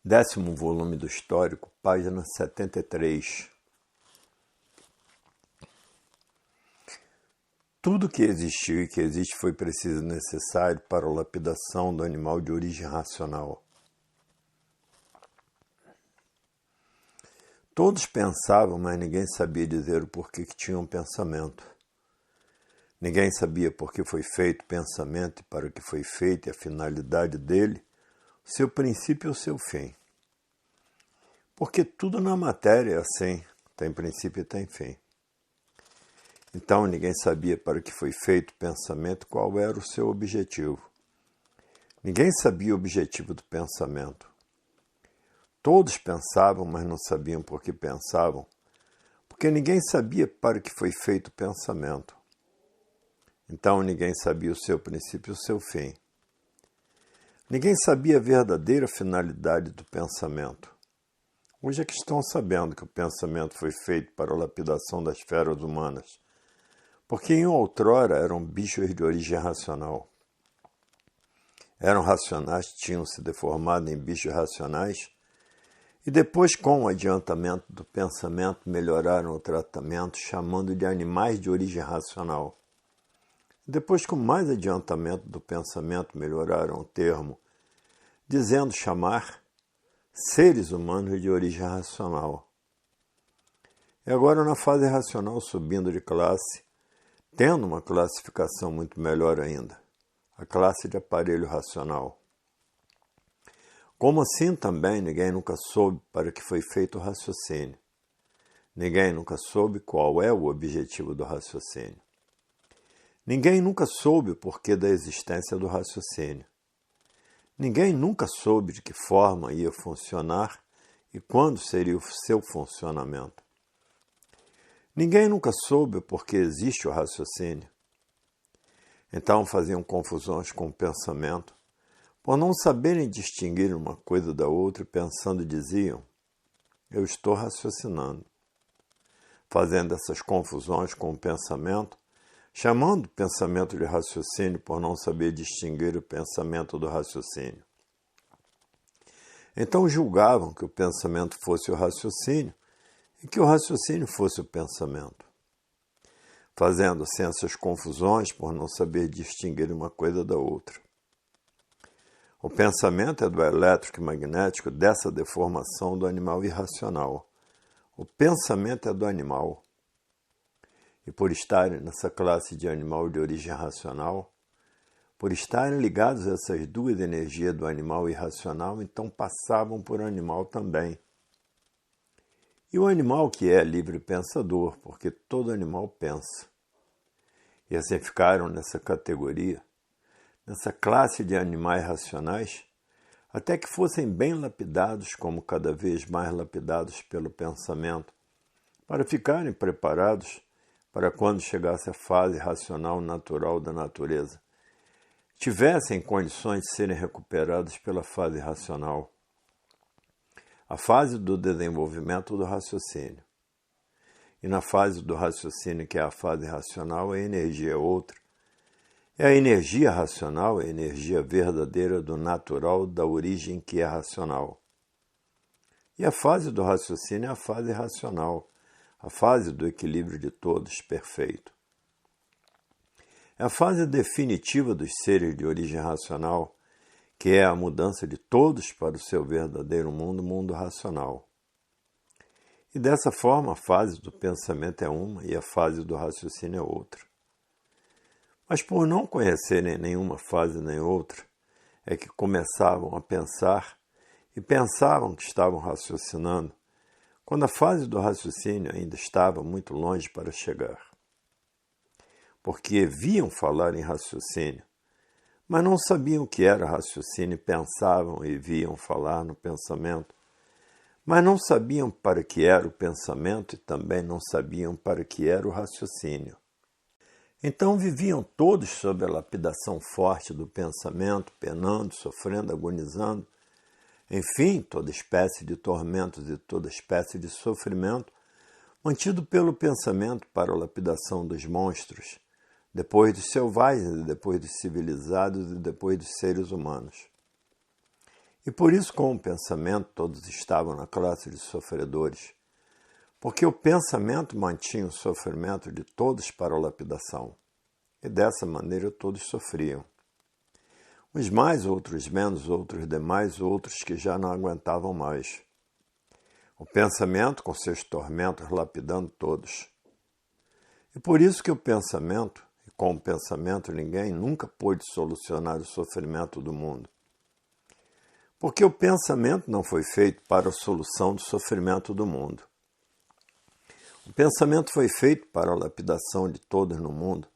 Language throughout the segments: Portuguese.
10º volume do Histórico, página 73. Tudo que existiu e que existe foi preciso e necessário para a lapidação do animal de origem racional. Todos pensavam, mas ninguém sabia dizer o porquê que tinham pensamento. Ninguém sabia por que foi feito o pensamento e para que foi feito e a finalidade dele, o seu princípio e o seu fim. Porque tudo na matéria é assim, tem princípio e tem fim. Então ninguém sabia para que foi feito o pensamento, qual era o seu objetivo. Ninguém sabia o objetivo do pensamento. Todos pensavam, mas não sabiam por que pensavam, porque ninguém sabia para que foi feito o pensamento. Então ninguém sabia o seu princípio e o seu fim. Ninguém sabia a verdadeira finalidade do pensamento. Hoje é que estão sabendo que o pensamento foi feito para a lapidação das feras humanas, porque em outrora eram bichos de origem racional. Eram racionais, tinham se deformado em bichos racionais, e depois, com o adiantamento do pensamento, melhoraram o tratamento, chamando de animais de origem racional. Depois, com mais adiantamento do pensamento, melhoraram o termo, dizendo chamar seres humanos de origem racional. E agora, na fase racional, subindo de classe, tendo uma classificação muito melhor ainda, a classe de aparelho racional. Como assim também ninguém nunca soube para que foi feito o raciocínio. Ninguém nunca soube qual é o objetivo do raciocínio. Ninguém nunca soube o porquê da existência do raciocínio. Ninguém nunca soube de que forma ia funcionar e quando seria o seu funcionamento. Ninguém nunca soube o porquê existe o raciocínio. Então faziam confusões com o pensamento, por não saberem distinguir uma coisa da outra, pensando diziam, eu estou raciocinando. Fazendo essas confusões com o pensamento, chamando o pensamento de raciocínio por não saber distinguir o pensamento do raciocínio. Então julgavam que o pensamento fosse o raciocínio e que o raciocínio fosse o pensamento. Fazendo-se essas confusões por não saber distinguir uma coisa da outra. O pensamento é do elétrico e magnético dessa deformação do animal irracional. O pensamento é do animal. E por estarem nessa classe de animal de origem racional, por estarem ligados a essas duas energias do animal irracional, então passavam por animal também. E o animal que é livre pensador, porque todo animal pensa. E assim ficaram nessa categoria, nessa classe de animais racionais, até que fossem bem lapidados, como cada vez mais lapidados pelo pensamento, para ficarem preparados para quando chegasse a fase racional natural da natureza, tivessem condições de serem recuperados pela fase racional, a fase do desenvolvimento do raciocínio. E na fase do raciocínio, que é a fase racional, a energia é outra. É a energia racional, a energia verdadeira do natural, da origem que é racional. E a fase do raciocínio é a fase racional, a fase do equilíbrio de todos perfeito. É a fase definitiva dos seres de origem racional, que é a mudança de todos para o seu verdadeiro mundo, o mundo racional. E dessa forma, a fase do pensamento é uma e a fase do raciocínio é outra. Mas por não conhecerem nenhuma fase nem outra, é que começavam a pensar e pensavam que estavam raciocinando, quando a fase do raciocínio ainda estava muito longe para chegar. Porque viam falar em raciocínio, mas não sabiam o que era raciocínio e pensavam e viam falar no pensamento, mas não sabiam para que era o pensamento e também não sabiam para que era o raciocínio. Então viviam todos sob a lapidação forte do pensamento, penando, sofrendo, agonizando, enfim, toda espécie de tormentos e toda espécie de sofrimento, mantido pelo pensamento para a lapidação dos monstros, depois dos selvagens, depois dos civilizados e depois dos seres humanos. E por isso, com o pensamento, todos estavam na classe de sofredores, porque o pensamento mantinha o sofrimento de todos para a lapidação, e dessa maneira todos sofriam. Uns mais, outros menos, outros demais, outros que já não aguentavam mais. O pensamento com seus tormentos lapidando todos. E por isso que o pensamento, e com o pensamento ninguém nunca pôde solucionar o sofrimento do mundo. Porque o pensamento não foi feito para a solução do sofrimento do mundo. O pensamento foi feito para a lapidação de todos no mundo,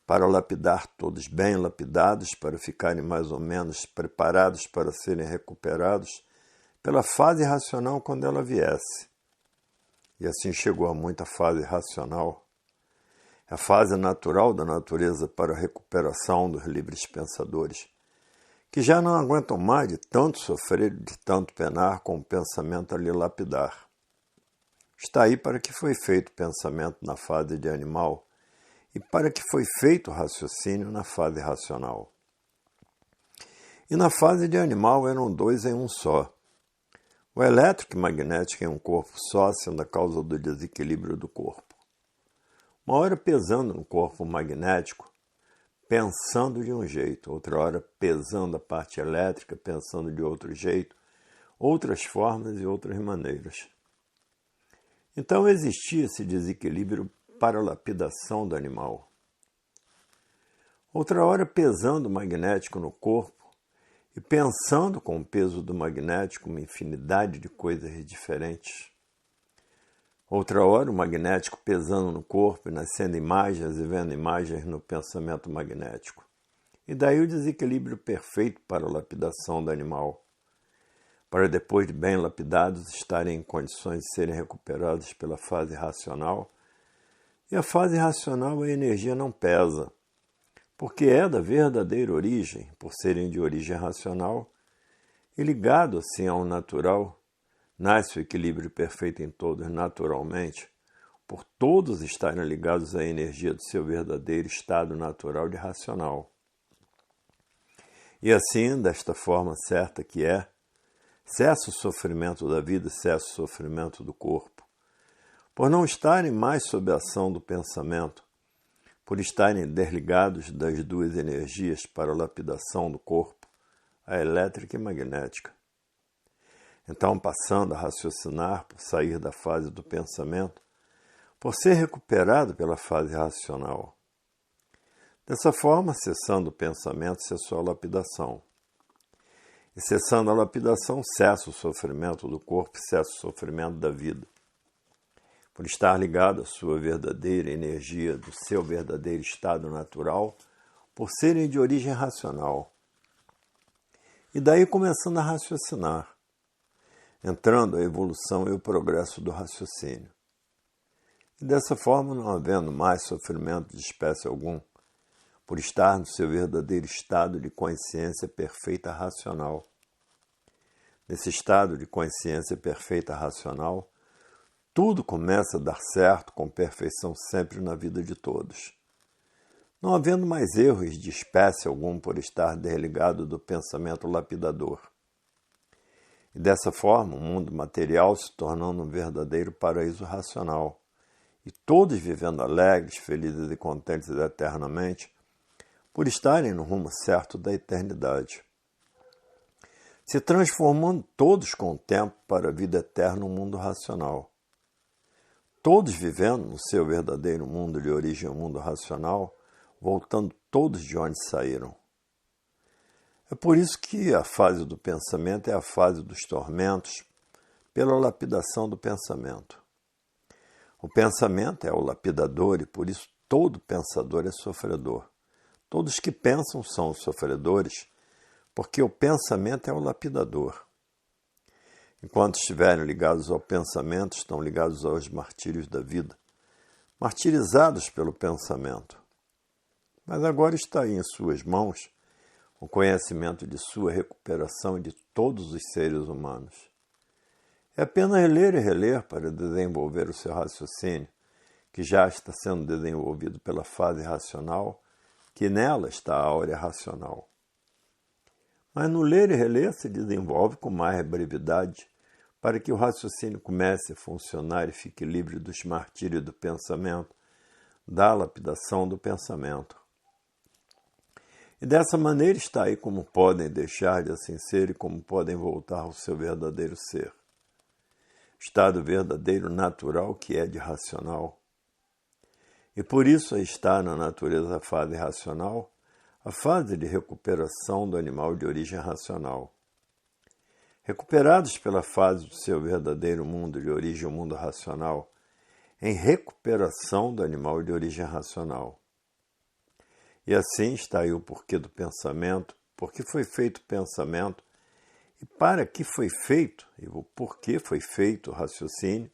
para lapidar todos bem lapidados, para ficarem mais ou menos preparados para serem recuperados pela fase racional quando ela viesse. E assim chegou a muita fase racional. A fase natural da natureza para a recuperação dos livres pensadores, que já não aguentam mais de tanto sofrer, de tanto penar com o pensamento a lhe lapidar. Está aí para que foi feito o pensamento na fase de animal e para que foi feito o raciocínio na fase racional. E na fase de animal eram dois em um só. O elétrico e magnético em um corpo só, sendo a causa do desequilíbrio do corpo. Uma hora pesando no corpo magnético, pensando de um jeito, outra hora pesando a parte elétrica, pensando de outro jeito, outras formas e outras maneiras. Então existia esse desequilíbrio para a lapidação do animal. Outra hora pesando o magnético no corpo e pensando com o peso do magnético uma infinidade de coisas diferentes. Outra hora o magnético pesando no corpo e nascendo imagens e vendo imagens no pensamento magnético. E daí o desequilíbrio perfeito para a lapidação do animal, para depois de bem lapidados estarem em condições de serem recuperados pela fase racional. E a fase racional a energia não pesa, porque é da verdadeira origem, por serem de origem racional, e ligado assim ao natural, nasce o equilíbrio perfeito em todos naturalmente, por todos estarem ligados à energia do seu verdadeiro estado natural de racional. E assim, desta forma certa que é, cessa o sofrimento da vida, cessa o sofrimento do corpo, por não estarem mais sob a ação do pensamento, por estarem desligados das duas energias para a lapidação do corpo, a elétrica e magnética. Então, passando a raciocinar por sair da fase do pensamento, por ser recuperado pela fase racional. Dessa forma, cessando o pensamento, cessou a lapidação. E cessando a lapidação, cessa o sofrimento do corpo e cessa o sofrimento da vida. Por estar ligado à sua verdadeira energia, do seu verdadeiro estado natural, por serem de origem racional. E daí começando a raciocinar, entrando a evolução e o progresso do raciocínio. E dessa forma, não havendo mais sofrimento de espécie algum, por estar no seu verdadeiro estado de consciência perfeita racional. Nesse estado de consciência perfeita racional, tudo começa a dar certo com perfeição sempre na vida de todos. Não havendo mais erros de espécie algum por estar desligado do pensamento lapidador. E dessa forma, o mundo material se tornando um verdadeiro paraíso racional, e todos vivendo alegres, felizes e contentes eternamente, por estarem no rumo certo da eternidade. Se transformando todos com o tempo para a vida eterna no mundo racional. Todos vivendo no seu verdadeiro mundo de origem ao mundo racional, voltando todos de onde saíram. É por isso que a fase do pensamento é a fase dos tormentos, pela lapidação do pensamento. O pensamento é o lapidador e por isso todo pensador é sofredor. Todos que pensam são os sofredores, porque o pensamento é o lapidador. Enquanto estiverem ligados ao pensamento, estão ligados aos martírios da vida, martirizados pelo pensamento. Mas agora está aí em suas mãos o conhecimento de sua recuperação e de todos os seres humanos. É apenas ler e reler para desenvolver o seu raciocínio, que já está sendo desenvolvido pela fase racional, que nela está a áurea racional. Mas no ler e reler se desenvolve com mais brevidade, para que o raciocínio comece a funcionar e fique livre dos martírios do pensamento, da lapidação do pensamento. E dessa maneira está aí como podem deixar de assim ser e como podem voltar ao seu verdadeiro ser. Estado verdadeiro natural que é de racional. E por isso aí está na natureza a fase racional, a fase de recuperação do animal de origem racional. Recuperados pela fase do seu verdadeiro mundo de origem mundo racional, em recuperação do animal de origem racional. E assim está aí o porquê do pensamento, por que foi feito o pensamento, e para que foi feito, e o porquê foi feito o raciocínio,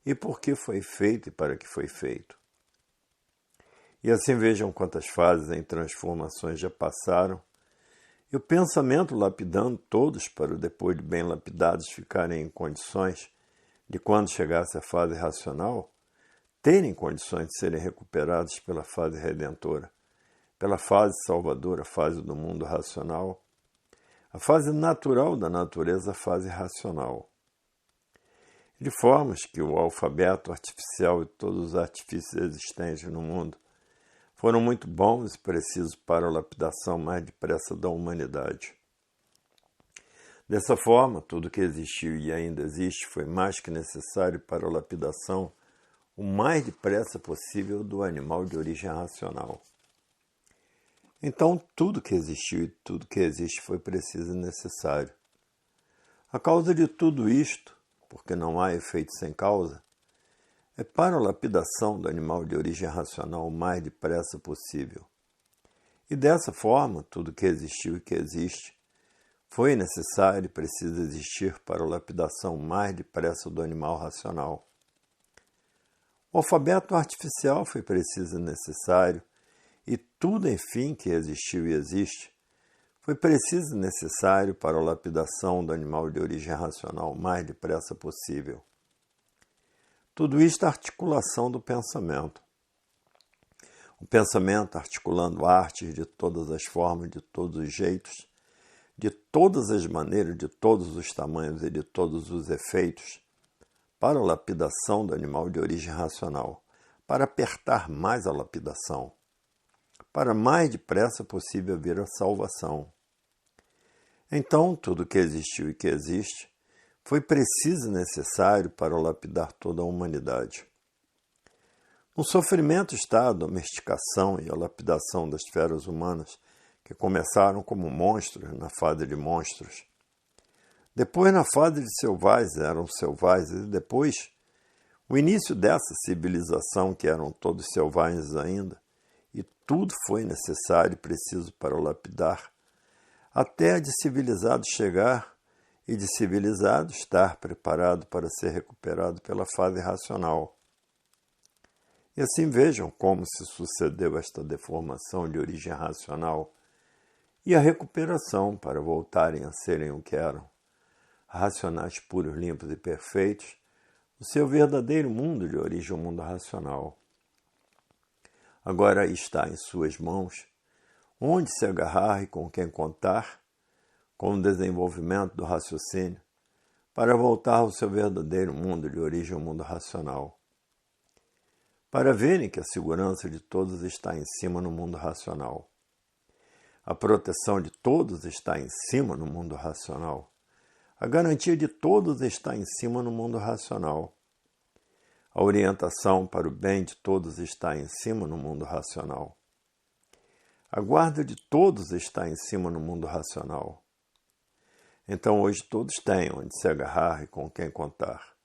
e por que foi feito e para que foi feito. E assim vejam quantas fases em transformações já passaram, e o pensamento lapidando todos para o depois de bem lapidados ficarem em condições de, quando chegasse a fase racional, terem condições de serem recuperados pela fase redentora, pela fase salvadora, a fase do mundo racional, a fase natural da natureza, a fase racional. De formas que o alfabeto artificial e todos os artifícios existentes no mundo foram muito bons e precisos para a lapidação mais depressa da humanidade. Dessa forma, tudo que existiu e ainda existe foi mais que necessário para a lapidação o mais depressa possível do animal de origem racional. Então, tudo que existiu e tudo que existe foi preciso e necessário. A causa de tudo isto, porque não há efeito sem causa, é para a lapidação do animal de origem racional o mais depressa possível. E dessa forma, tudo que existiu e que existe foi necessário e precisa existir para a lapidação o mais depressa do animal racional. O alfabeto artificial foi preciso e necessário, e tudo, enfim, que existiu e existe, foi preciso e necessário para a lapidação do animal de origem racional o mais depressa possível. Tudo isto é articulação do pensamento. O pensamento articulando artes de todas as formas, de todos os jeitos, de todas as maneiras, de todos os tamanhos e de todos os efeitos, para a lapidação do animal de origem racional, para apertar mais a lapidação, para mais depressa possível vir a salvação. Então, tudo que existiu e que existe foi preciso e necessário para lapidar toda a humanidade. No sofrimento está a domesticação e a lapidação das feras humanas, que começaram como monstros na fase de monstros. Depois, na fase de selvagens, eram selvagens, e depois, o início dessa civilização, que eram todos selvagens ainda, e tudo foi necessário e preciso para lapidar, até a de civilizado chegar e de civilizado estar preparado para ser recuperado pela fase racional. E assim vejam como se sucedeu esta deformação de origem racional e a recuperação para voltarem a serem o que eram, racionais puros, limpos e perfeitos, o seu verdadeiro mundo de origem, o mundo racional. Agora está em suas mãos, onde se agarrar e com quem contar, com o desenvolvimento do raciocínio, para voltar ao seu verdadeiro mundo de origem, o mundo racional. Para verem que a segurança de todos está em cima no mundo racional. A proteção de todos está em cima no mundo racional. A garantia de todos está em cima no mundo racional. A orientação para o bem de todos está em cima no mundo racional. A guarda de todos está em cima no mundo racional. Então hoje todos têm onde se agarrar e com quem contar,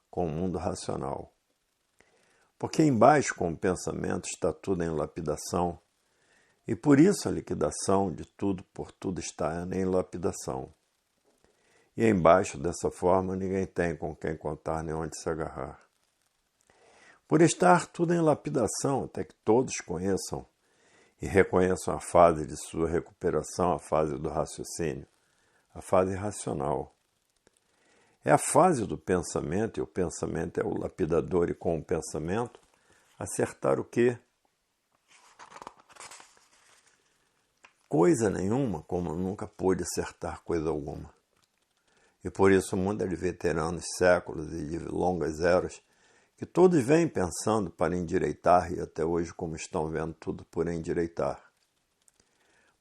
com o mundo racional. Porque embaixo, com o pensamento, está tudo em lapidação, e por isso a liquidação de tudo por tudo está em lapidação. E embaixo, dessa forma, ninguém tem com quem contar nem onde se agarrar. Por estar tudo em lapidação, até que todos conheçam e reconheçam a fase de sua recuperação, a fase do raciocínio, a fase racional. É a fase do pensamento, e o pensamento é o lapidador, e com o pensamento, acertar o quê? coisa nenhuma, como nunca pôde acertar coisa alguma. E por isso o mundo é de veteranos, séculos e de longas eras, que todos vêm pensando para endireitar e até hoje como estão vendo tudo por endireitar.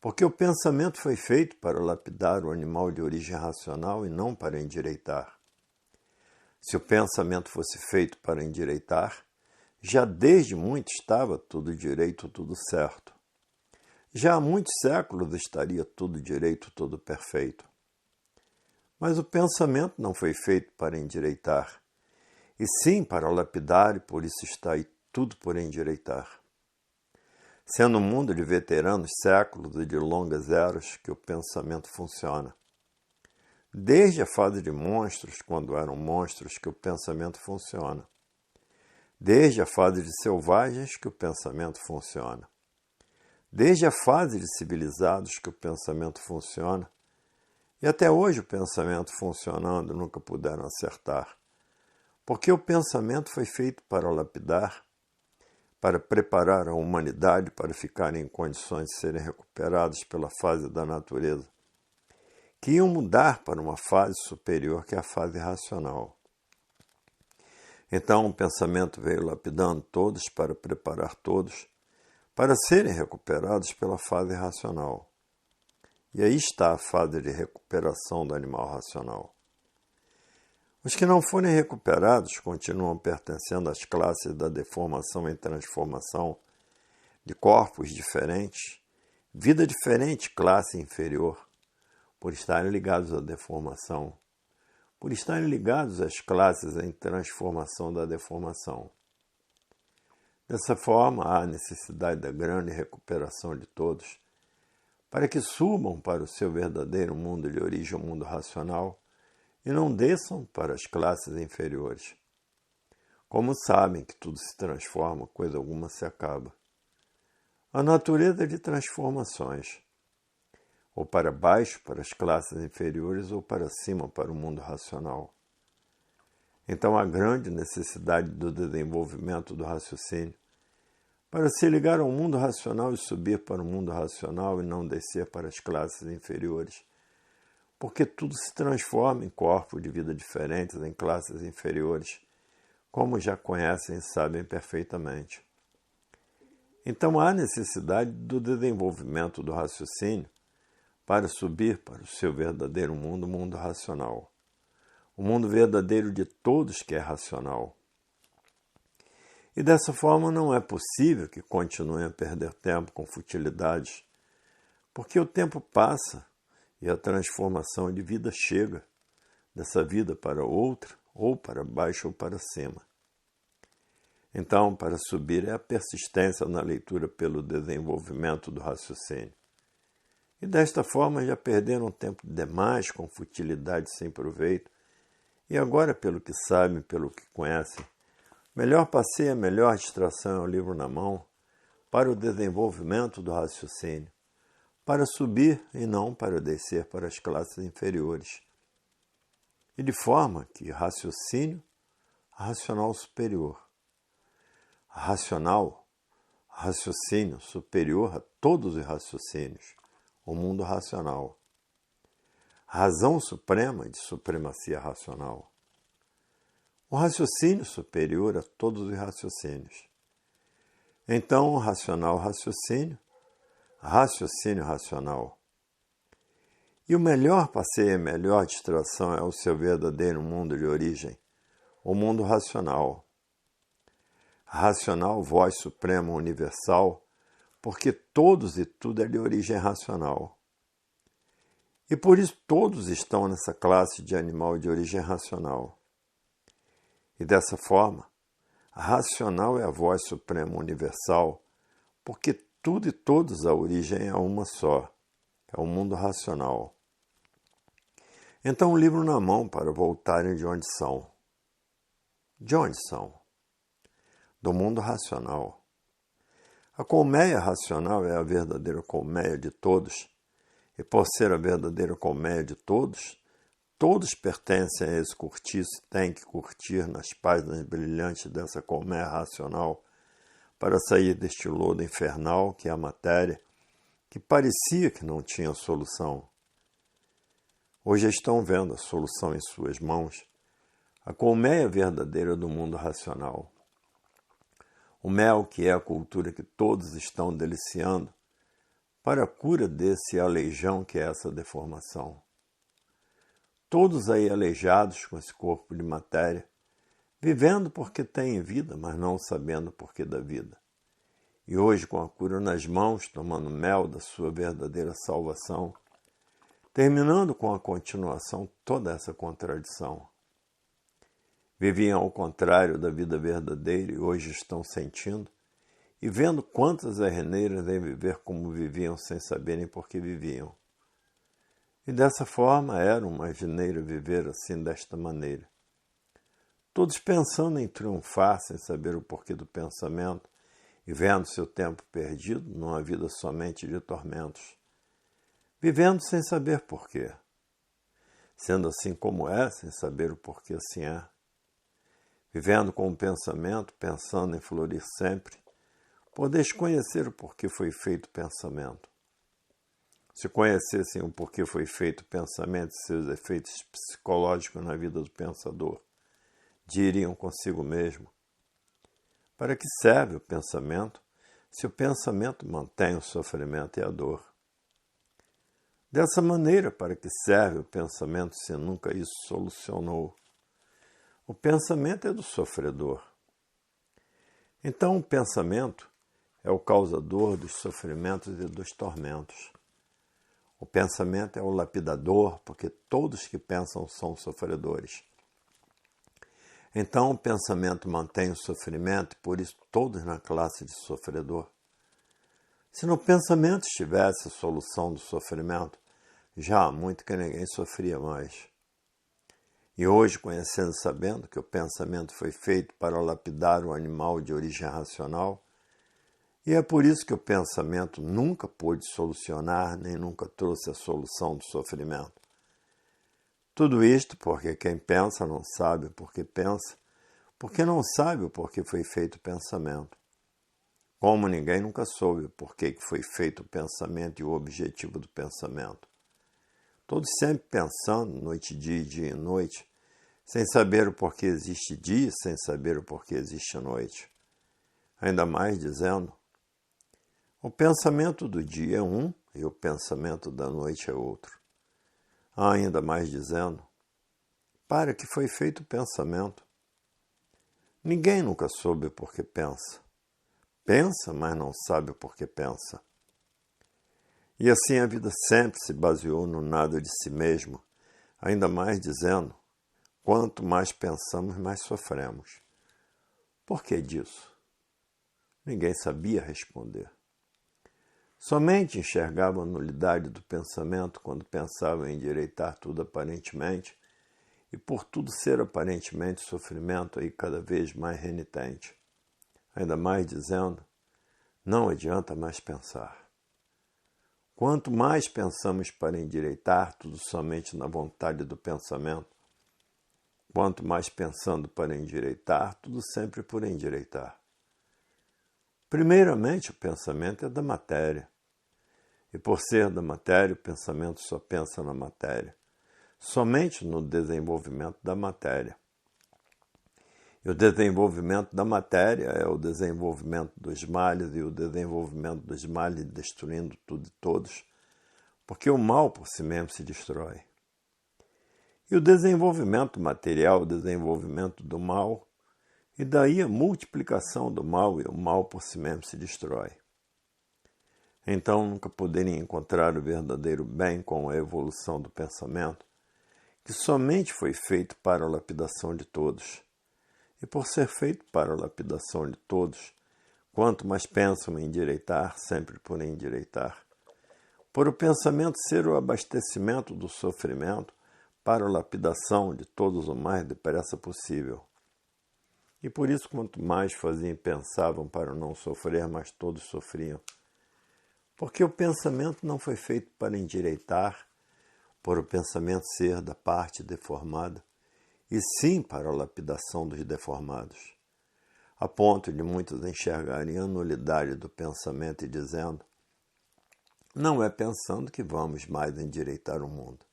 Porque o pensamento foi feito para lapidar o animal de origem racional e não para endireitar. Se o pensamento fosse feito para endireitar, já desde muito estava tudo direito, tudo certo. Já há muitos séculos estaria tudo direito, tudo perfeito. Mas o pensamento não foi feito para endireitar, e sim para lapidar, e por isso está aí tudo por endireitar. Sendo um mundo de veteranos, séculos e de longas eras que o pensamento funciona. Desde a fase de monstros, quando eram monstros, que o pensamento funciona. Desde a fase de selvagens que o pensamento funciona. Desde a fase de civilizados que o pensamento funciona. E até hoje o pensamento funcionando nunca puderam acertar. Porque o pensamento foi feito para lapidar, para preparar a humanidade para ficarem em condições de serem recuperados pela fase da natureza, que iam mudar para uma fase superior que é a fase racional. Então o pensamento veio lapidando todos para preparar todos para serem recuperados pela fase racional. E aí está a fase de recuperação do animal racional. Os que não forem recuperados continuam pertencendo às classes da deformação em transformação, de corpos diferentes, vida diferente, classe inferior, por estarem ligados à deformação, por estarem ligados às classes em transformação da deformação. Dessa forma, há necessidade da grande recuperação de todos, para que subam para o seu verdadeiro mundo de origem, o mundo racional, e não desçam para as classes inferiores. Como sabem que tudo se transforma, coisa alguma se acaba. A natureza de transformações, ou para baixo, para as classes inferiores, ou para cima, para o mundo racional. Então há grande necessidade do desenvolvimento do raciocínio, para se ligar ao mundo racional e subir para o mundo racional e não descer para as classes inferiores, porque tudo se transforma em corpos de vida diferentes, em classes inferiores, como já conhecem e sabem perfeitamente. Então há necessidade do desenvolvimento do raciocínio para subir para o seu verdadeiro mundo, o mundo racional. O mundo verdadeiro de todos que é racional. E dessa forma não é possível que continuem a perder tempo com futilidades, porque o tempo passa e a transformação de vida chega, dessa vida para outra, ou para baixo ou para cima. Então, para subir é a persistência na leitura pelo desenvolvimento do raciocínio. E desta forma já perderam tempo demais com futilidade sem proveito, e agora, pelo que sabem, pelo que conhecem, melhor passeio, a melhor distração é o livro na mão para o desenvolvimento do raciocínio, para subir e não para descer para as classes inferiores. E de forma que raciocínio, racional superior. Raciocínio superior a todos os raciocínios, o mundo racional. Razão suprema de supremacia racional. O raciocínio superior a todos os raciocínios. Então, racional, raciocínio racional. E o melhor passeio, a melhor distração é o seu verdadeiro mundo de origem, o mundo racional. Racional, voz suprema universal, porque todos e tudo é de origem racional. E por isso todos estão nessa classe de animal de origem racional. E dessa forma, racional é a voz suprema universal, porque tudo e todos a origem é uma só, é o mundo racional. Então o livro na mão para voltarem de onde são. De onde são? Do mundo racional. A colmeia racional é a verdadeira colmeia de todos, e por ser a verdadeira colmeia de todos, todos pertencem a esse cortiço e têm que curtir nas páginas brilhantes dessa colmeia racional para sair deste lodo infernal que é a matéria, que parecia que não tinha solução. Hoje estão vendo a solução em suas mãos, a colmeia verdadeira do mundo racional. O mel, que é a cultura que todos estão deliciando, para a cura desse aleijão que é essa deformação. Todos aí aleijados com esse corpo de matéria, vivendo porque têm vida, mas não sabendo o porquê da vida. E hoje, com a cura nas mãos, tomando mel da sua verdadeira salvação, terminando com a continuação toda essa contradição. Viviam ao contrário da vida verdadeira e hoje estão sentindo e vendo quantas arreneiras em viver como viviam sem saberem por que viviam. E dessa forma era uma geneira viver assim desta maneira. Todos pensando em triunfar sem saber o porquê do pensamento e vendo seu tempo perdido numa vida somente de tormentos. Vivendo sem saber porquê. Sendo assim como é, sem saber o porquê assim é. Vivendo com o pensamento, pensando em florir sempre, por desconhecer o porquê foi feito o pensamento. Se conhecessem o porquê foi feito o pensamento e seus efeitos psicológicos na vida do pensador, diriam consigo mesmo: para que serve o pensamento se o pensamento mantém o sofrimento e a dor? Dessa maneira, para que serve o pensamento se nunca isso solucionou? O pensamento é do sofredor. Então o pensamento é o causador dos sofrimentos e dos tormentos. O pensamento é o lapidador, porque todos que pensam são sofredores. Então o pensamento mantém o sofrimento e por isso todos na classe de sofredor. Se no pensamento estivesse a solução do sofrimento, já há muito que ninguém sofria mais. E hoje, conhecendo e sabendo que o pensamento foi feito para lapidar o animal de origem racional, e é por isso que o pensamento nunca pôde solucionar, nem nunca trouxe a solução do sofrimento. Tudo isto porque quem pensa não sabe por que pensa, porque não sabe o porquê foi feito o pensamento. Como ninguém nunca soube o porquê que foi feito o pensamento e o objetivo do pensamento. Todos sempre pensando, noite e dia e noite, sem saber o porquê existe dia, sem saber o porquê existe noite. Ainda mais dizendo: o pensamento do dia é um e o pensamento da noite é outro. Ainda mais dizendo: para que foi feito o pensamento? Ninguém nunca soube o porquê pensa. Pensa, mas não sabe o porquê pensa. E assim a vida sempre se baseou no nada de si mesmo, ainda mais dizendo: quanto mais pensamos, mais sofremos. Por que disso? Ninguém sabia responder. Somente enxergava a nulidade do pensamento quando pensava em endireitar tudo aparentemente, e por tudo ser aparentemente sofrimento aí cada vez mais renitente. Ainda mais dizendo: não adianta mais pensar. Quanto mais pensamos para endireitar tudo somente na vontade do pensamento, quanto mais pensando para endireitar, tudo sempre por endireitar. Primeiramente, o pensamento é da matéria. E por ser da matéria, o pensamento só pensa na matéria, somente no desenvolvimento da matéria. E o desenvolvimento da matéria é o desenvolvimento dos males, e o desenvolvimento dos males destruindo tudo e todos, porque o mal por si mesmo se destrói. E o desenvolvimento material, o desenvolvimento do mal, e daí a multiplicação do mal, e o mal por si mesmo se destrói. Então nunca poderia encontrar o verdadeiro bem com a evolução do pensamento, que somente foi feito para a lapidação de todos. E por ser feito para a lapidação de todos, quanto mais pensam em endireitar, sempre por endireitar. Por o pensamento ser o abastecimento do sofrimento para a lapidação de todos o mais depressa possível. E por isso, quanto mais faziam e pensavam para não sofrer, mais todos sofriam. Porque o pensamento não foi feito para endireitar, por o pensamento ser da parte deformada, e sim para a lapidação dos deformados, a ponto de muitos enxergarem a nulidade do pensamento e dizendo: não é pensando que vamos mais endireitar o mundo.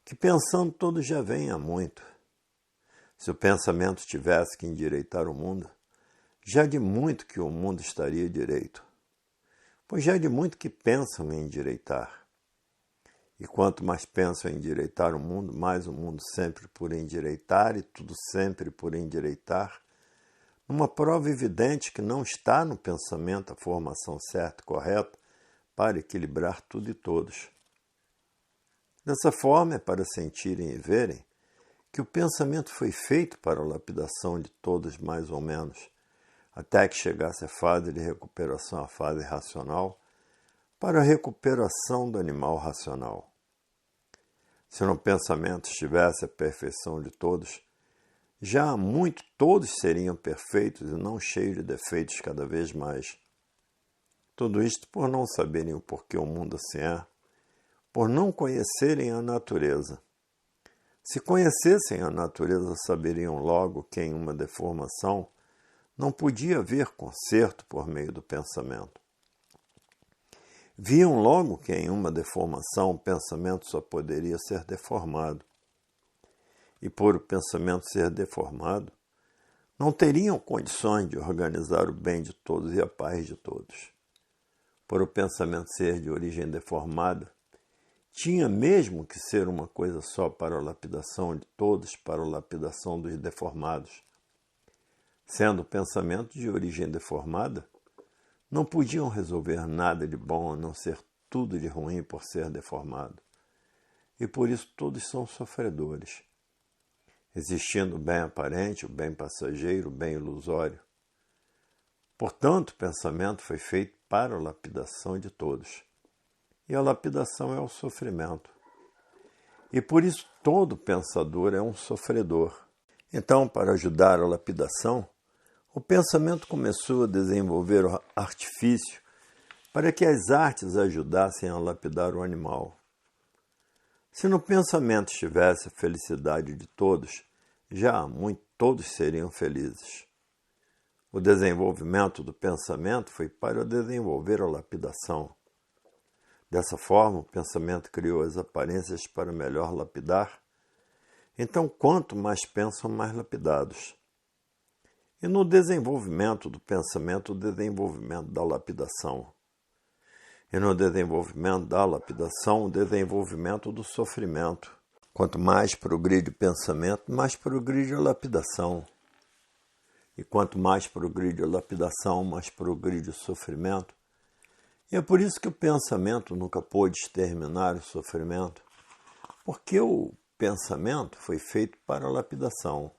Que pensando todos já vêm há muito. Se o pensamento tivesse que endireitar o mundo, já de muito que o mundo estaria direito. Pois já de muito que pensam em endireitar. E quanto mais pensam em endireitar o mundo, mais o mundo sempre por endireitar e tudo sempre por endireitar, numa prova evidente que não está no pensamento a formação certa e correta para equilibrar tudo e todos. Dessa forma é para sentirem e verem que o pensamento foi feito para a lapidação de todos mais ou menos, até que chegasse a fase de recuperação à fase racional, para a recuperação do animal racional. Se no pensamento estivesse a perfeição de todos, já há muito todos seriam perfeitos e não cheios de defeitos cada vez mais. Tudo isto por não saberem o porquê o mundo assim é, por não conhecerem a natureza. Se conhecessem a natureza, saberiam logo que em uma deformação não podia haver conserto por meio do pensamento. Viam logo que em uma deformação o pensamento só poderia ser deformado. E por o pensamento ser deformado, não teriam condições de organizar o bem de todos e a paz de todos. Por o pensamento ser de origem deformada, tinha mesmo que ser uma coisa só para a lapidação de todos, para a lapidação dos deformados. Sendo o pensamento de origem deformada, não podiam resolver nada de bom a não ser tudo de ruim por ser deformado. E por isso todos são sofredores, existindo o bem aparente, o bem passageiro, o bem ilusório. Portanto, o pensamento foi feito para a lapidação de todos. E a lapidação é o sofrimento. E por isso todo pensador é um sofredor. Então, para ajudar a lapidação, o pensamento começou a desenvolver o artifício para que as artes ajudassem a lapidar o animal. Se no pensamento estivesse a felicidade de todos, já há muito todos seriam felizes. O desenvolvimento do pensamento foi para desenvolver a lapidação. Dessa forma, o pensamento criou as aparências para melhor lapidar. Então, quanto mais pensam, mais lapidados. E no desenvolvimento do pensamento, o desenvolvimento da lapidação. E no desenvolvimento da lapidação, o desenvolvimento do sofrimento. Quanto mais progride o pensamento, mais progride a lapidação. E quanto mais progride a lapidação, mais progride o sofrimento. E é por isso que o pensamento nunca pôde exterminar o sofrimento, porque o pensamento foi feito para a lapidação.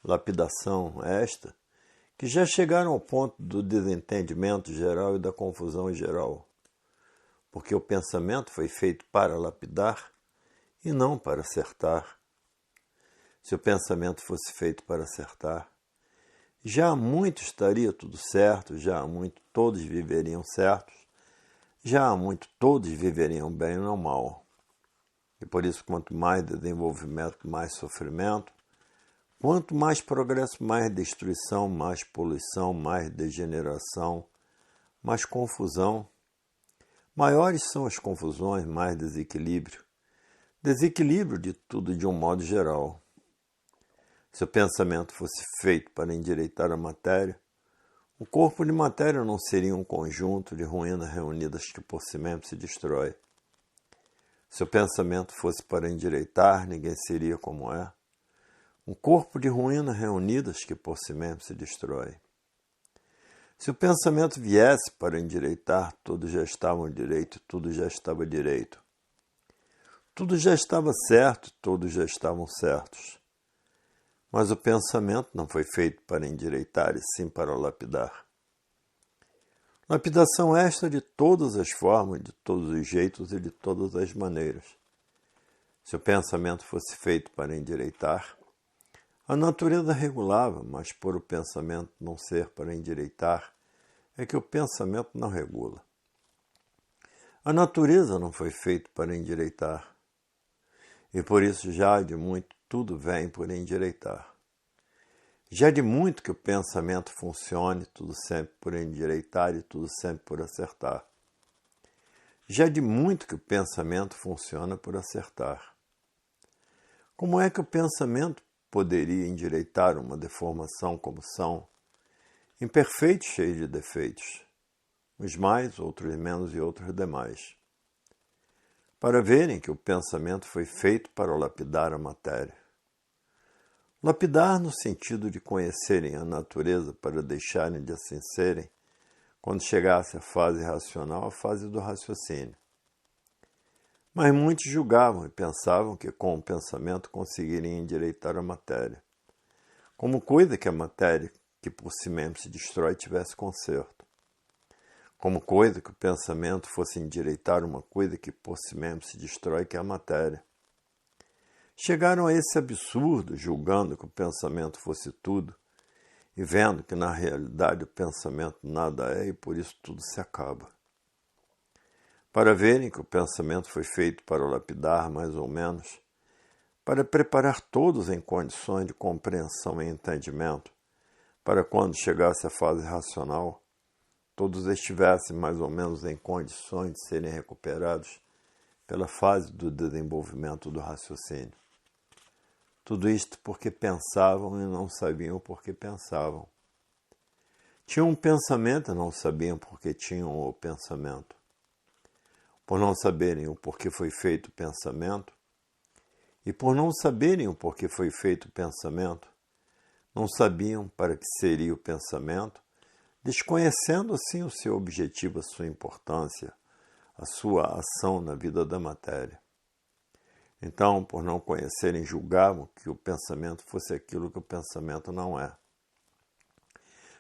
Lapidação esta que já chegaram ao ponto do desentendimento geral e da confusão geral, porque o pensamento foi feito para lapidar e não para acertar. Se o pensamento fosse feito para acertar, já há muito estaria tudo certo, já há muito todos viveriam certos, já há muito todos viveriam bem e não mal. E por isso, quanto mais desenvolvimento, mais sofrimento, quanto mais progresso, mais destruição, mais poluição, mais degeneração, mais confusão. Maiores são as confusões, mais desequilíbrio. Desequilíbrio de tudo de um modo geral. Se o pensamento fosse feito para endireitar a matéria, o corpo de matéria não seria um conjunto de ruínas reunidas que por si mesmo se destrói. Se o pensamento fosse para endireitar, ninguém seria como é. Um corpo de ruínas reunidas que por si mesmo se destrói. Se o pensamento viesse para endireitar, todos já estavam direito, tudo já estava direito. Tudo já estava certo, todos já estavam certos. Mas o pensamento não foi feito para endireitar, e sim para lapidar. Lapidação esta de todas as formas, de todos os jeitos e de todas as maneiras. Se o pensamento fosse feito para endireitar, a natureza regulava, mas por o pensamento não ser para endireitar, é que o pensamento não regula. A natureza não foi feita para endireitar, e por isso já de muito tudo vem por endireitar. Já de muito que o pensamento funcione, tudo sempre por endireitar e tudo sempre por acertar. Já de muito que o pensamento funciona por acertar. Como é que o pensamento poderia endireitar uma deformação como são, imperfeito e cheio de defeitos, uns mais, outros menos e outros demais, para verem que o pensamento foi feito para lapidar a matéria. Lapidar no sentido de conhecerem a natureza para deixarem de assim serem, quando chegasse a fase racional, a fase do raciocínio. Mas muitos julgavam e pensavam que com o pensamento conseguiriam endireitar a matéria, como coisa que a matéria, que por si mesmo se destrói, tivesse conserto. Como coisa que o pensamento fosse endireitar uma coisa que por si mesmo se destrói, que é a matéria. Chegaram a esse absurdo, julgando que o pensamento fosse tudo, e vendo que na realidade o pensamento nada é e por isso tudo se acaba. Para verem que o pensamento foi feito para lapidar, mais ou menos, para preparar todos em condições de compreensão e entendimento, para quando chegasse a fase racional, todos estivessem mais ou menos em condições de serem recuperados pela fase do desenvolvimento do raciocínio. Tudo isto porque pensavam e não sabiam por que pensavam. Tinham um pensamento e não sabiam por que tinham o pensamento. Por não saberem o porquê foi feito o pensamento, e por não saberem o porquê foi feito o pensamento, não sabiam para que seria o pensamento, desconhecendo assim o seu objetivo, a sua importância, a sua ação na vida da matéria. Então, por não conhecerem, julgavam que o pensamento fosse aquilo que o pensamento não é.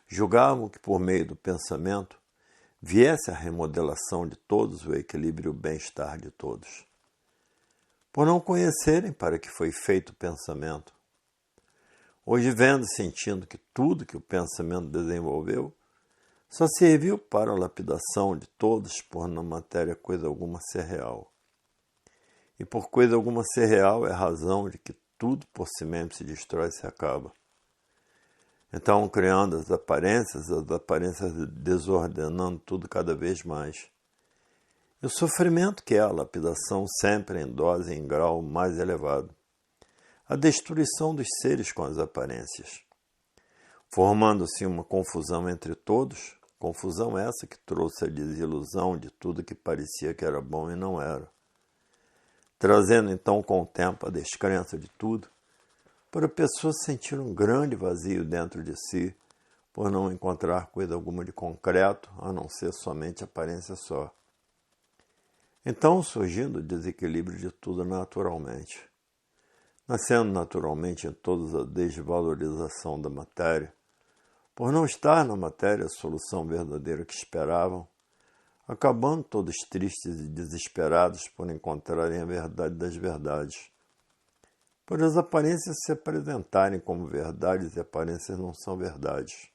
Julgavam que por meio do pensamento viesse a remodelação de todos, o equilíbrio e o bem-estar de todos. Por não conhecerem para que foi feito o pensamento. Hoje vendo e sentindo que tudo que o pensamento desenvolveu só serviu para a lapidação de todos, por na matéria coisa alguma ser real. E por coisa alguma ser real é a razão de que tudo por si mesmo se destrói e se acaba. Então, criando as aparências desordenando tudo cada vez mais. E o sofrimento que é a lapidação sempre em dose e em grau mais elevado. A destruição dos seres com as aparências. Formando-se uma confusão entre todos, confusão essa que trouxe a desilusão de tudo que parecia que era bom e não era. Trazendo então com o tempo a descrença de tudo, para a pessoa sentir um grande vazio dentro de si, por não encontrar coisa alguma de concreto, a não ser somente aparência só. Então surgindo o desequilíbrio de tudo naturalmente. Nascendo naturalmente em toda a desvalorização da matéria, por não estar na matéria a solução verdadeira que esperavam, acabando todos tristes e desesperados por encontrarem a verdade das verdades. Por as aparências se apresentarem como verdades e aparências não são verdades.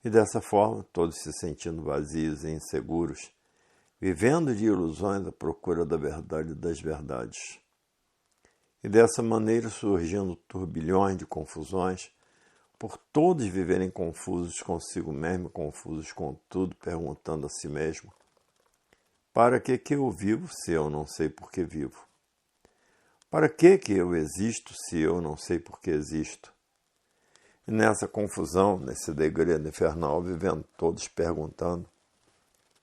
E dessa forma, todos se sentindo vazios e inseguros, vivendo de ilusões à procura da verdade das verdades. E dessa maneira surgindo turbilhões de confusões, por todos viverem confusos consigo mesmo, confusos com tudo, perguntando a si mesmo: para que eu vivo se eu não sei por que vivo? Para que eu existo se eu não sei por que existo? E nessa confusão, nesse degredo infernal, vivendo todos perguntando: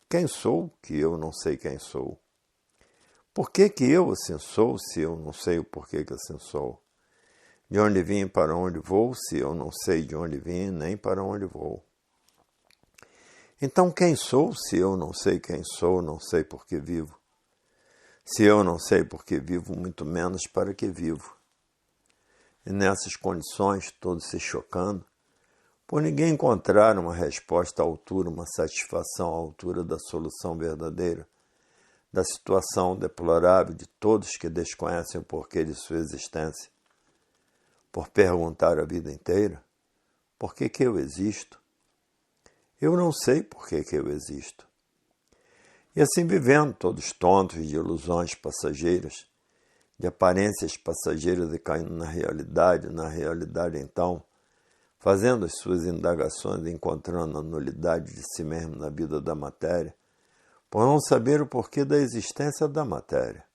quem sou que eu não sei quem sou? Por que eu assim sou se eu não sei o porquê que assim sou? De onde vim e para onde vou se eu não sei de onde vim nem para onde vou? Então quem sou se eu não sei quem sou, não sei por que vivo? Se eu não sei por que vivo, muito menos para que vivo. E nessas condições, todos se chocando, por ninguém encontrar uma resposta à altura, uma satisfação à altura da solução verdadeira, da situação deplorável de todos que desconhecem o porquê de sua existência, por perguntar a vida inteira: por que eu existo? Eu não sei por que eu existo. E assim vivendo, todos tontos de ilusões passageiras, de aparências passageiras e caindo na realidade então, fazendo as suas indagações e encontrando a nulidade de si mesmo na vida da matéria, por não saber o porquê da existência da matéria,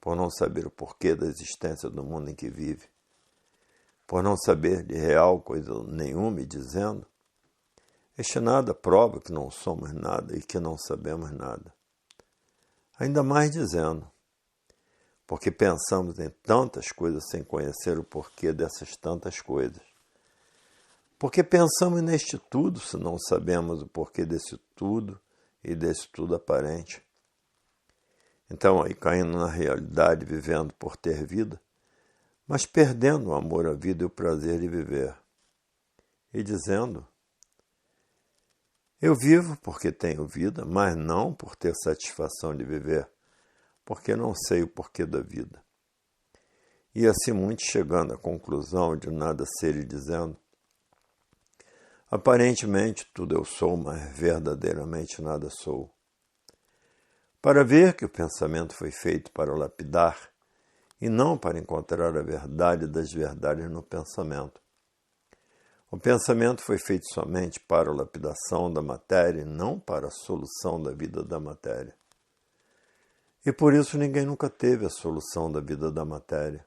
por não saber o porquê da existência do mundo em que vive, por não saber de real coisa nenhuma e dizendo, este nada prova que não somos nada e que não sabemos nada. Ainda mais dizendo, porque pensamos em tantas coisas sem conhecer o porquê dessas tantas coisas. Porque pensamos neste tudo se não sabemos o porquê desse tudo e desse tudo aparente. Então, aí caindo na realidade, vivendo por ter vida, mas perdendo o amor à vida e o prazer de viver. E dizendo, eu vivo porque tenho vida, mas não por ter satisfação de viver, porque não sei o porquê da vida. E assim muitos chegando à conclusão de nada ser e dizendo, aparentemente tudo eu sou, mas verdadeiramente nada sou. Para ver que o pensamento foi feito para lapidar, e não para encontrar a verdade das verdades no pensamento. O pensamento foi feito somente para a lapidação da matéria e não para a solução da vida da matéria. E por isso ninguém nunca teve a solução da vida da matéria.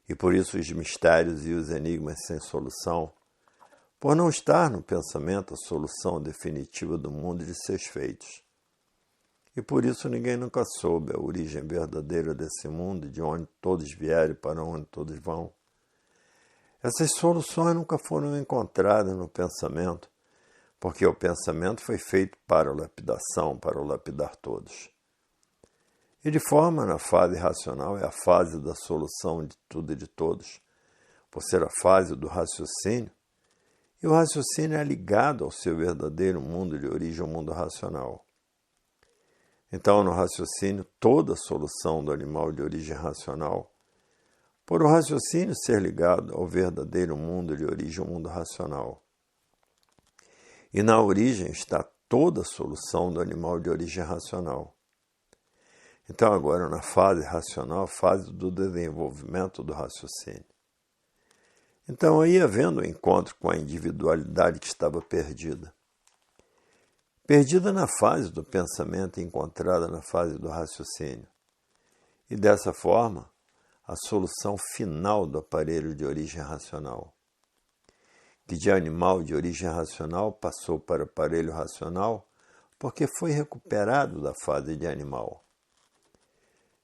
E por isso os mistérios e os enigmas sem solução, por não estar no pensamento a solução definitiva do mundo e de seus feitos. E por isso ninguém nunca soube a origem verdadeira desse mundo, de onde todos vieram e para onde todos vão. Essas soluções nunca foram encontradas no pensamento, porque o pensamento foi feito para a lapidação, para o lapidar todos. E de forma na fase racional é a fase da solução de tudo e de todos, por ser a fase do raciocínio, e o raciocínio é ligado ao seu verdadeiro mundo de origem, o mundo racional. Então, no raciocínio, toda a solução do animal de origem racional, por o raciocínio ser ligado ao verdadeiro mundo de origem, o mundo racional. E na origem está toda a solução do animal de origem racional. Então, agora, na fase racional, fase do desenvolvimento do raciocínio. Então, aí havendo o encontro com a individualidade que estava perdida. Perdida na fase do pensamento e encontrada na fase do raciocínio. E dessa forma, a solução final do aparelho de origem racional, que de animal de origem racional passou para aparelho racional porque foi recuperado da fase de animal.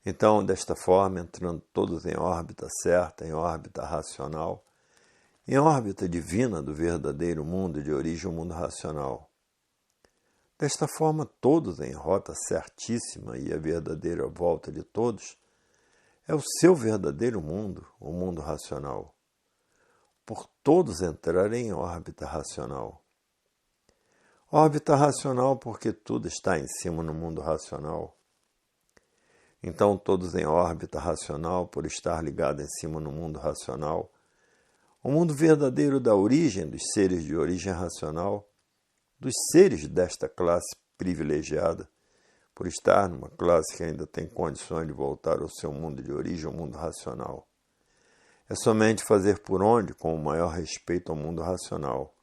Então, desta forma, entrando todos em órbita certa, em órbita racional, em órbita divina do verdadeiro mundo de origem, o mundo racional. Desta forma, todos em rota certíssima e a verdadeira volta de todos é o seu verdadeiro mundo, o mundo racional. Por todos entrarem em órbita racional. Órbita racional porque tudo está em cima no mundo racional. Então, todos em órbita racional por estar ligado em cima no mundo racional. O mundo verdadeiro da origem dos seres de origem racional, dos seres desta classe privilegiada, por estar numa classe que ainda tem condições de voltar ao seu mundo de origem, o mundo racional. É somente fazer por onde, com o maior respeito ao mundo racional.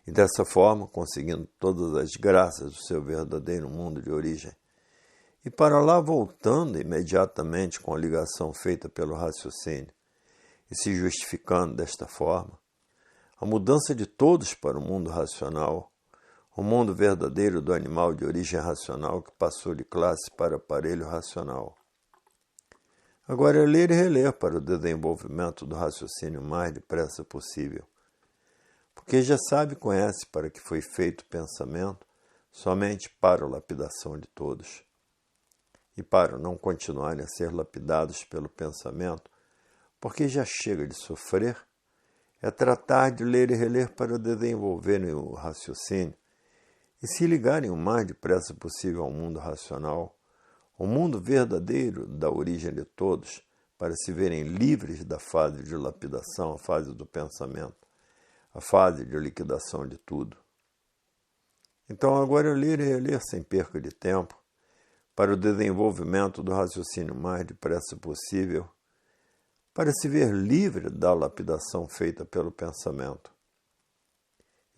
E dessa forma, conseguindo todas as graças do seu verdadeiro mundo de origem, e para lá voltando imediatamente com a ligação feita pelo raciocínio, e se justificando desta forma, a mudança de todos para o mundo racional, o mundo verdadeiro do animal de origem racional que passou de classe para aparelho racional. Agora é ler e reler para o desenvolvimento do raciocínio o mais depressa possível, porque já sabe e conhece para que foi feito o pensamento somente para a lapidação de todos. E para não continuarem a ser lapidados pelo pensamento, porque já chega de sofrer, é tratar de ler e reler para desenvolverem o raciocínio e se ligarem o mais depressa possível ao mundo racional, o mundo verdadeiro da origem de todos, para se verem livres da fase de lapidação, a fase do pensamento, a fase de liquidação de tudo. Então agora ler e reler sem perca de tempo, para o desenvolvimento do raciocínio o mais depressa possível, para se ver livre da lapidação feita pelo pensamento.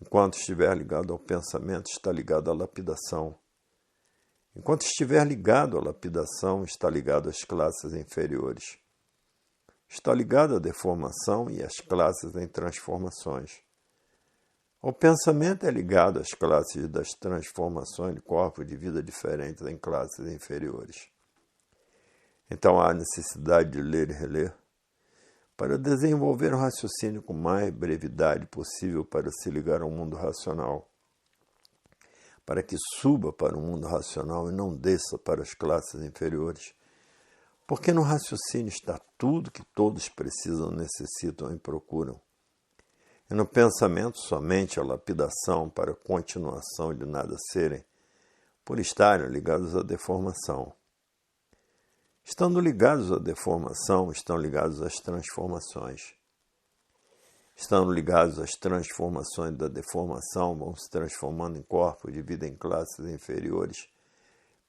Enquanto estiver ligado ao pensamento, está ligado à lapidação. Enquanto estiver ligado à lapidação, está ligado às classes inferiores. Está ligado à deformação e às classes em transformações. O pensamento é ligado às classes das transformações de corpos de vida diferentes em classes inferiores. Então há necessidade de ler e reler para desenvolver um raciocínio com mais brevidade possível para se ligar ao mundo racional, para que suba para o mundo racional e não desça para as classes inferiores, porque no raciocínio está tudo que todos precisam, necessitam e procuram. E no pensamento somente a lapidação para a continuação de nada serem, por estarem ligados à deformação. Estando ligados à deformação, estão ligados às transformações. Estando ligados às transformações da deformação, vão se transformando em corpos de vida em classes inferiores,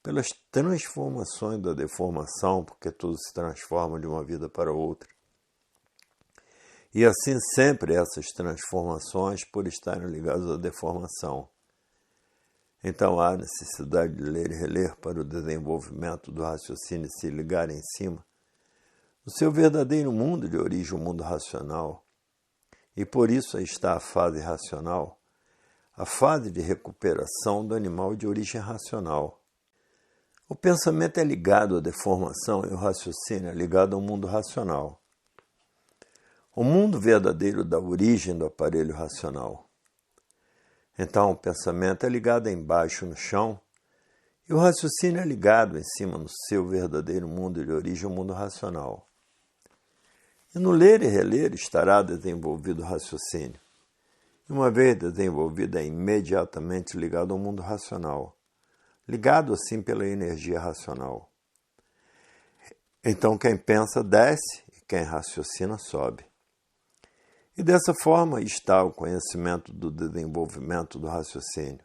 pelas transformações da deformação, porque tudo se transforma de uma vida para outra. E assim sempre essas transformações por estarem ligadas à deformação. Então há necessidade de ler e reler para o desenvolvimento do raciocínio se ligar em cima do seu verdadeiro mundo de origem, o mundo racional. E por isso aí está a fase racional, a fase de recuperação do animal de origem racional. O pensamento é ligado à deformação e o raciocínio é ligado ao mundo racional. O mundo verdadeiro dá origem do aparelho racional. Então o pensamento é ligado embaixo no chão e o raciocínio é ligado em cima no seu verdadeiro mundo de origem, o mundo racional. E no ler e reler estará desenvolvido o raciocínio. E uma vez desenvolvido é imediatamente ligado ao mundo racional, ligado assim pela energia racional. Então quem pensa desce e quem raciocina sobe. E dessa forma está o conhecimento do desenvolvimento do raciocínio.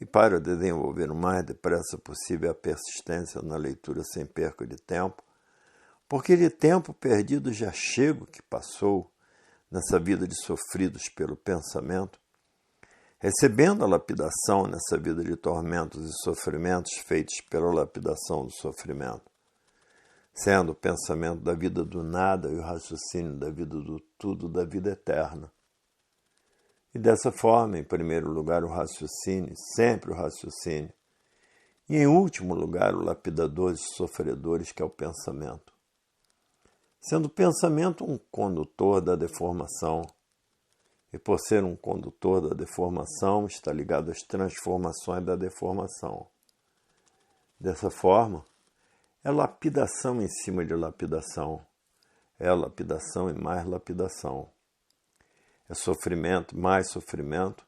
E para desenvolver o mais depressa possível a persistência na leitura sem perca de tempo, porque de tempo perdido já chega o que passou nessa vida de sofridos pelo pensamento, recebendo a lapidação nessa vida de tormentos e sofrimentos feitos pela lapidação do sofrimento, sendo o pensamento da vida do nada e o raciocínio da vida do tudo, da vida eterna. E dessa forma, em primeiro lugar, o raciocínio, sempre o raciocínio, e em último lugar, o lapidador dos sofredores, que é o pensamento. Sendo o pensamento um condutor da deformação, e por ser um condutor da deformação, está ligado às transformações da deformação. Dessa forma, é lapidação em cima de lapidação. É lapidação e mais lapidação. É sofrimento, mais sofrimento,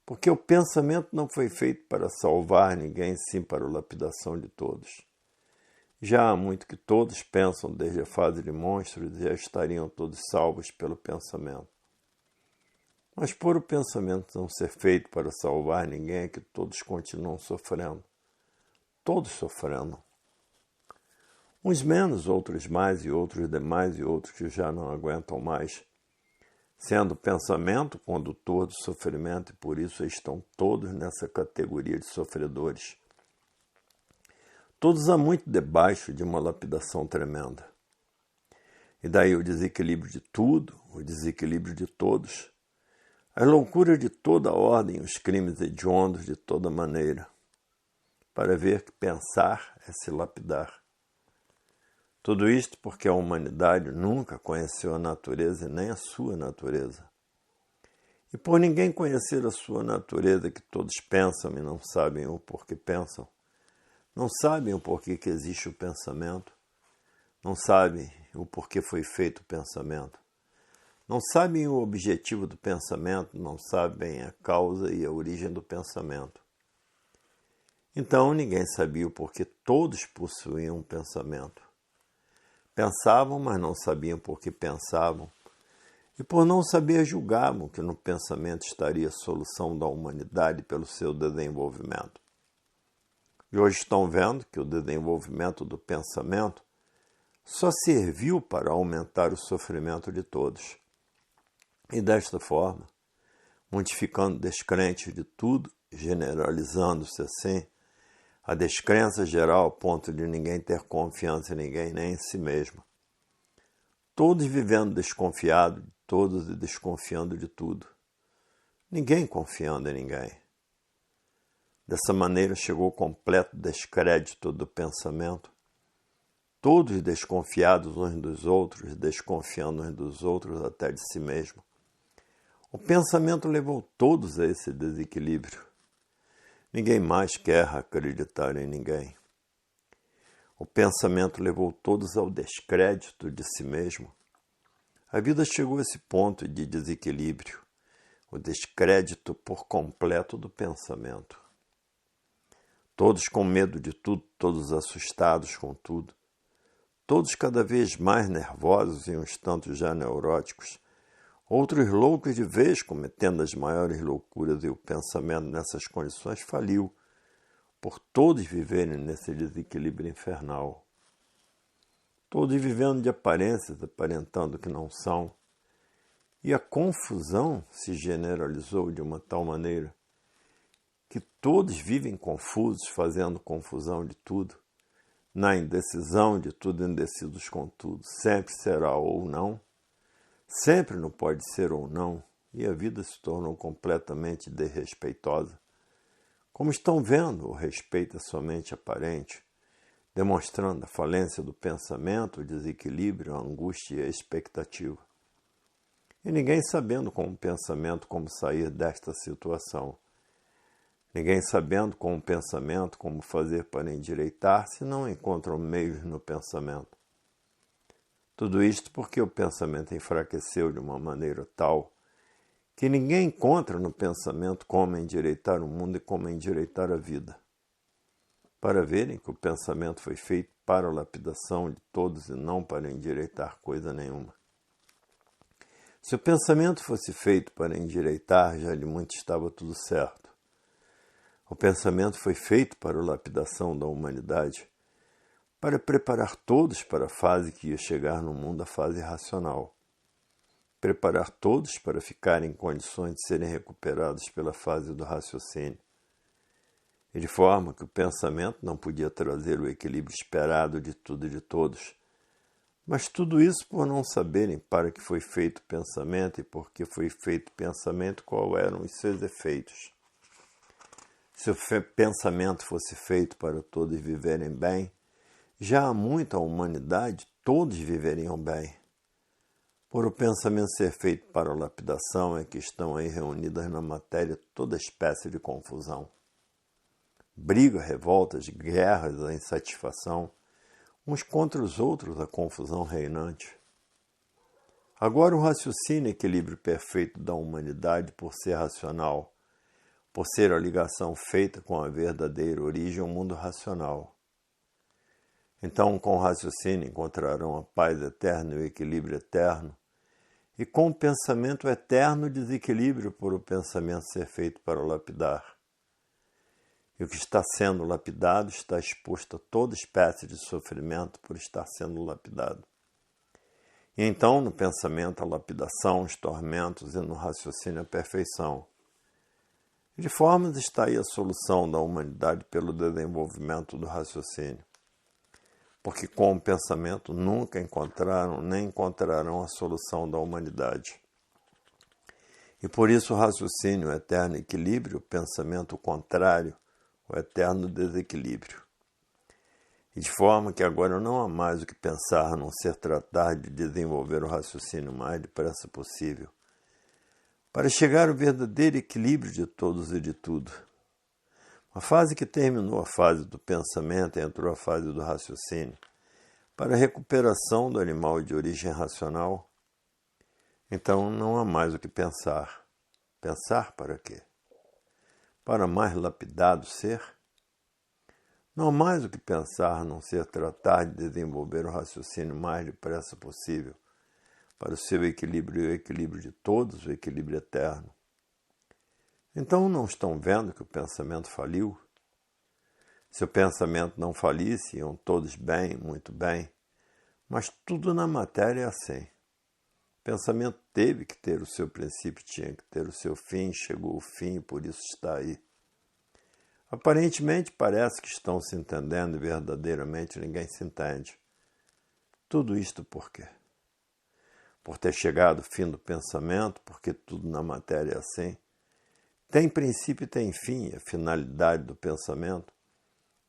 porque o pensamento não foi feito para salvar ninguém, sim para a lapidação de todos. Já há muito que todos pensam desde a fase de monstros e já estariam todos salvos pelo pensamento. Mas por o pensamento não ser feito para salvar ninguém é que todos continuam sofrendo. Todos sofrendo. Uns menos, outros mais, e outros demais, e outros que já não aguentam mais, sendo o pensamento condutor do sofrimento, e por isso estão todos nessa categoria de sofredores. Todos há muito debaixo de uma lapidação tremenda. E daí o desequilíbrio de tudo, o desequilíbrio de todos, as loucuras de toda ordem, os crimes hediondos de toda maneira, para ver que pensar é se lapidar. Tudo isto porque a humanidade nunca conheceu a natureza e nem a sua natureza. E por ninguém conhecer a sua natureza, que todos pensam e não sabem o porquê pensam, não sabem o porquê que existe o pensamento, não sabem o porquê foi feito o pensamento, não sabem o objetivo do pensamento, não sabem a causa e a origem do pensamento. Então ninguém sabia o porquê todos possuíam um pensamento. Pensavam, mas não sabiam por que pensavam. E por não saber, julgavam que no pensamento estaria a solução da humanidade pelo seu desenvolvimento. E hoje estão vendo que o desenvolvimento do pensamento só serviu para aumentar o sofrimento de todos. E desta forma, modificando descrentes de tudo, generalizando-se assim a descrença geral ao ponto de ninguém ter confiança em ninguém, nem em si mesmo. Todos vivendo desconfiado de todos e desconfiando de tudo. Ninguém confiando em ninguém. Dessa maneira chegou o completo descrédito do pensamento. Todos desconfiados uns dos outros, desconfiando uns dos outros até de si mesmo. O pensamento levou todos a esse desequilíbrio. Ninguém mais quer acreditar em ninguém. O pensamento levou todos ao descrédito de si mesmo. A vida chegou a esse ponto de desequilíbrio, o descrédito por completo do pensamento. Todos com medo de tudo, todos assustados com tudo, todos cada vez mais nervosos e uns tantos já neuróticos, outros loucos de vez cometendo as maiores loucuras, e o pensamento nessas condições faliu, por todos viverem nesse desequilíbrio infernal. Todos vivendo de aparências, aparentando que não são. E a confusão se generalizou de uma tal maneira que todos vivem confusos, fazendo confusão de tudo, na indecisão de tudo, indecisos com tudo. Sempre será ou não, sempre não pode ser ou não, e a vida se tornou completamente desrespeitosa. Como estão vendo, o respeito é somente aparente, demonstrando a falência do pensamento, o desequilíbrio, a angústia e a expectativa. E ninguém sabendo com o pensamento como sair desta situação. Ninguém sabendo com o pensamento como fazer para endireitar-se, não encontram meios no pensamento. Tudo isto porque o pensamento enfraqueceu de uma maneira tal que ninguém encontra no pensamento como endireitar o mundo e como endireitar a vida. Para verem que o pensamento foi feito para a lapidação de todos e não para endireitar coisa nenhuma. Se o pensamento fosse feito para endireitar, já de muito estava tudo certo. O pensamento foi feito para a lapidação da humanidade, para preparar todos para a fase que ia chegar no mundo, a fase racional. Preparar todos para ficarem em condições de serem recuperados pela fase do raciocínio. E de forma que o pensamento não podia trazer o equilíbrio esperado de tudo e de todos. Mas tudo isso por não saberem para que foi feito o pensamento e por que foi feito o pensamento, quais eram os seus efeitos. Se o pensamento fosse feito para todos viverem bem, já há muito a humanidade todos viveriam bem. Por o pensamento ser feito para a lapidação é que estão aí reunidas na matéria toda espécie de confusão. Briga, revoltas, guerras, a insatisfação, uns contra os outros, a confusão reinante. Agora o raciocínio, equilíbrio perfeito da humanidade por ser racional, por ser a ligação feita com a verdadeira origem ao mundo racional. Então, com o raciocínio encontrarão a paz eterna e o equilíbrio eterno, e com o pensamento eterno o desequilíbrio por o pensamento ser feito para lapidar. E o que está sendo lapidado está exposto a toda espécie de sofrimento por estar sendo lapidado. E então, no pensamento, a lapidação, os tormentos, e no raciocínio, a perfeição. E de formas está aí a solução da humanidade pelo desenvolvimento do raciocínio. Porque com o pensamento nunca encontraram nem encontrarão a solução da humanidade. E por isso o raciocínio, o eterno equilíbrio, o pensamento contrário, o eterno desequilíbrio. E de forma que agora não há mais o que pensar, a não ser tratar de desenvolver o raciocínio o mais depressa possível, para chegar ao verdadeiro equilíbrio de todos e de tudo. A fase que terminou a fase do pensamento entrou a fase do raciocínio, para a recuperação do animal de origem racional. Então não há mais o que pensar. Pensar para quê? Para mais lapidado ser? Não há mais o que pensar, a não ser tratar de desenvolver o raciocínio o mais depressa possível, para o seu equilíbrio e o equilíbrio de todos, o equilíbrio eterno. Então não estão vendo que o pensamento faliu? Se o pensamento não falisse, iam todos bem, muito bem, mas tudo na matéria é assim. O pensamento teve que ter o seu princípio, tinha que ter o seu fim, chegou o fim e por isso está aí. Aparentemente parece que estão se entendendo e verdadeiramente ninguém se entende. Tudo isto por quê? Por ter chegado o fim do pensamento, porque tudo na matéria é assim. Tem princípio e tem fim, a finalidade do pensamento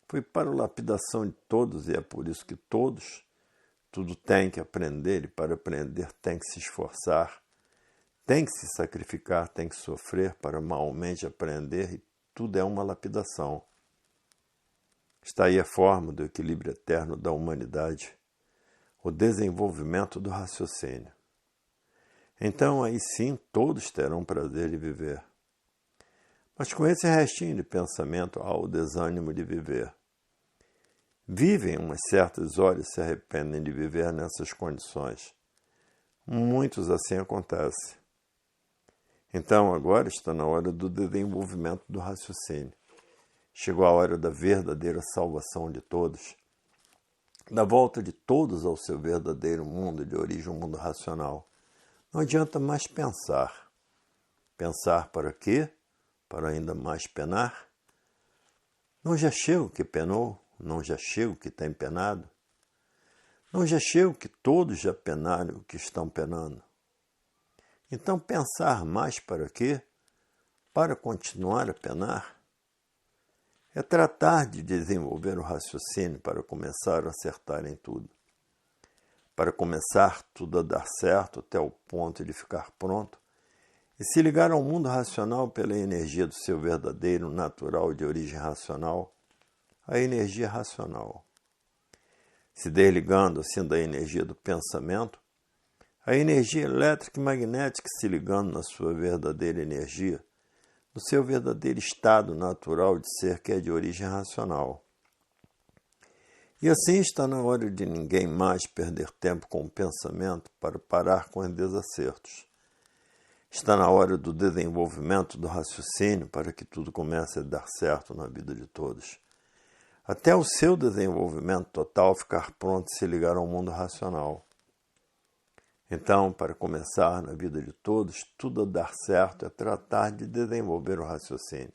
foi para a lapidação de todos e é por isso que todos, tudo tem que aprender e para aprender tem que se esforçar, tem que se sacrificar, tem que sofrer para malmente aprender e tudo é uma lapidação. Está aí a forma do equilíbrio eterno da humanidade, o desenvolvimento do raciocínio. Então aí sim todos terão prazer de viver. Mas com esse restinho de pensamento há o desânimo de viver. Vivem umas certas horas e se arrependem de viver nessas condições. Muitos assim acontece. Então agora está na hora do desenvolvimento do raciocínio. Chegou a hora da verdadeira salvação de todos, da volta de todos ao seu verdadeiro mundo de origem, um mundo racional. Não adianta mais pensar. Pensar para quê? Para ainda mais penar? Não já chega o que penou? Não já chega o que tem penado? Não já chega o que todos já penaram o que estão penando? Então pensar mais para quê? Para continuar a penar? É tratar de desenvolver o raciocínio para começar a acertar em tudo. Para começar tudo a dar certo até o ponto de ficar pronto e se ligar ao mundo racional pela energia do seu verdadeiro natural de origem racional, a energia racional. Se desligando assim da energia do pensamento, a energia elétrica e magnética se ligando na sua verdadeira energia, no seu verdadeiro estado natural de ser que é de origem racional. E assim está na hora de ninguém mais perder tempo com o pensamento para parar com os desacertos. Está na hora do desenvolvimento do raciocínio para que tudo comece a dar certo na vida de todos. Até o seu desenvolvimento total ficar pronto e se ligar ao mundo racional. Então, para começar na vida de todos, tudo a dar certo é tratar de desenvolver o raciocínio.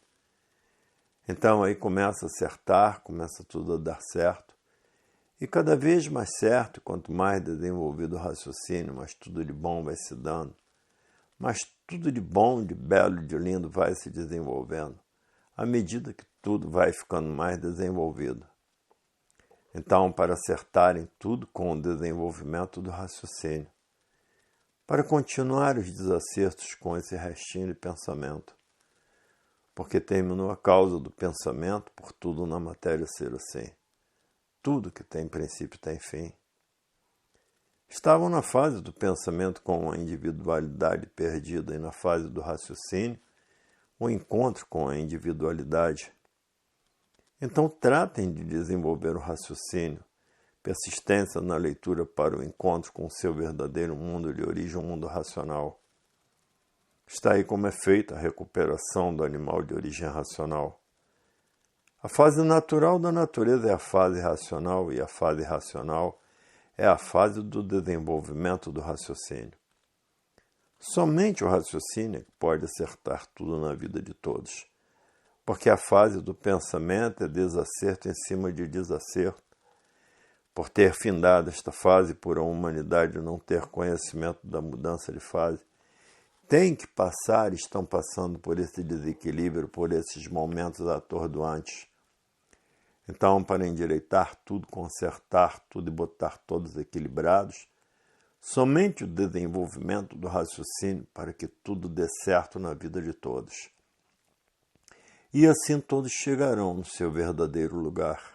Então aí começa a acertar, começa tudo a dar certo. E cada vez mais certo, quanto mais desenvolvido o raciocínio, mais tudo de bom vai se dando. Mas tudo de bom, de belo, de lindo vai se desenvolvendo, à medida que tudo vai ficando mais desenvolvido. Então, para acertarem tudo com o desenvolvimento do raciocínio, para continuar os desacertos com esse restinho de pensamento, porque terminou a causa do pensamento por tudo na matéria ser assim. Tudo que tem princípio tem fim. Estavam na fase do pensamento com a individualidade perdida e na fase do raciocínio, o encontro com a individualidade. Então tratem de desenvolver o raciocínio, persistência na leitura para o encontro com o seu verdadeiro mundo de origem, um mundo racional. Está aí como é feita a recuperação do animal de origem racional. A fase natural da natureza é a fase racional e a fase racional é a fase do desenvolvimento do raciocínio. Somente o raciocínio é que pode acertar tudo na vida de todos, porque a fase do pensamento é desacerto em cima de desacerto. Por ter findado esta fase por a humanidade não ter conhecimento da mudança de fase, tem que passar e estão passando por esse desequilíbrio, por esses momentos atordoantes. Então, para endireitar tudo, consertar tudo e botar todos equilibrados, somente o desenvolvimento do raciocínio para que tudo dê certo na vida de todos. E assim todos chegarão no seu verdadeiro lugar.